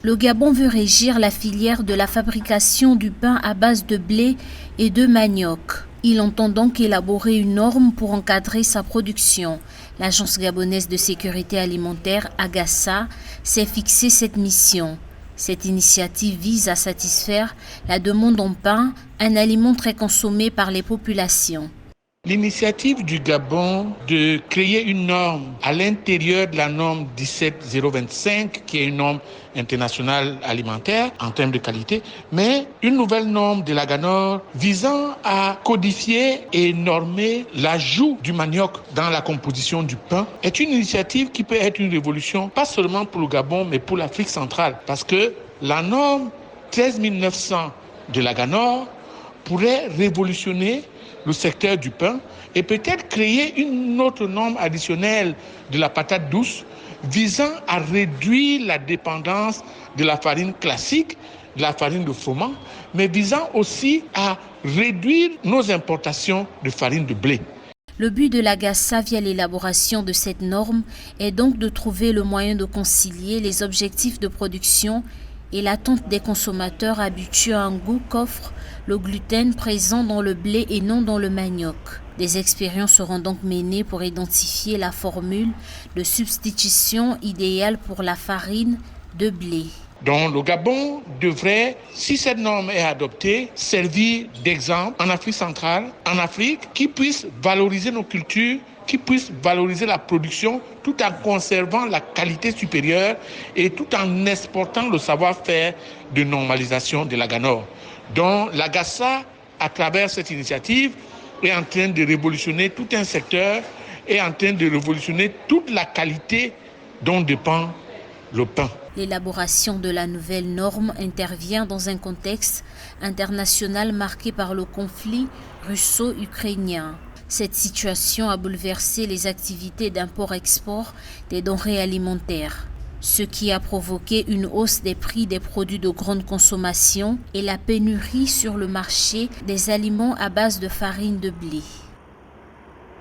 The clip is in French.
Le Gabon veut régir la filière de la fabrication du pain à base de blé et de manioc. Il entend donc élaborer une norme pour encadrer sa production. L'Agence gabonaise de sécurité alimentaire, AGASA, s'est fixé cette mission. Cette initiative vise à satisfaire la demande en pain, un aliment très consommé par les populations. L'initiative du Gabon de créer une norme à l'intérieur de la norme 17025, qui est une norme internationale alimentaire en termes de qualité, mais une nouvelle norme de la GANOR visant à codifier et normer l'ajout du manioc dans la composition du pain est une initiative qui peut être une révolution, pas seulement pour le Gabon, mais pour l'Afrique centrale, parce que la norme 13900 de la GANOR pourrait révolutionner le secteur du pain et peut-être créer une autre norme additionnelle de la patate douce visant à réduire la dépendance de la farine classique, de la farine de froment, mais visant aussi à réduire nos importations de farine de blé. Le but de l'AGASA via l'élaboration de cette norme est donc de trouver le moyen de concilier les objectifs de production et l'attente des consommateurs habitués à un goût qu'offre le gluten présent dans le blé et non dans le manioc. Des expériences seront donc menées pour identifier la formule de substitution idéale pour la farine de blé. Donc le Gabon devrait, si cette norme est adoptée, servir d'exemple en Afrique centrale, en Afrique, qui puisse valoriser nos cultures, qui puisse valoriser la production tout en conservant la qualité supérieure et tout en exportant le savoir-faire de normalisation de la GANOR. Donc l'AGASA, à travers cette initiative, est en train de révolutionner tout un secteur, est en train de révolutionner toute la qualité dont dépend le pain. L'élaboration de la nouvelle norme intervient dans un contexte international marqué par le conflit russo-ukrainien. Cette situation a bouleversé les activités d'import-export des denrées alimentaires, ce qui a provoqué une hausse des prix des produits de grande consommation et la pénurie sur le marché des aliments à base de farine de blé.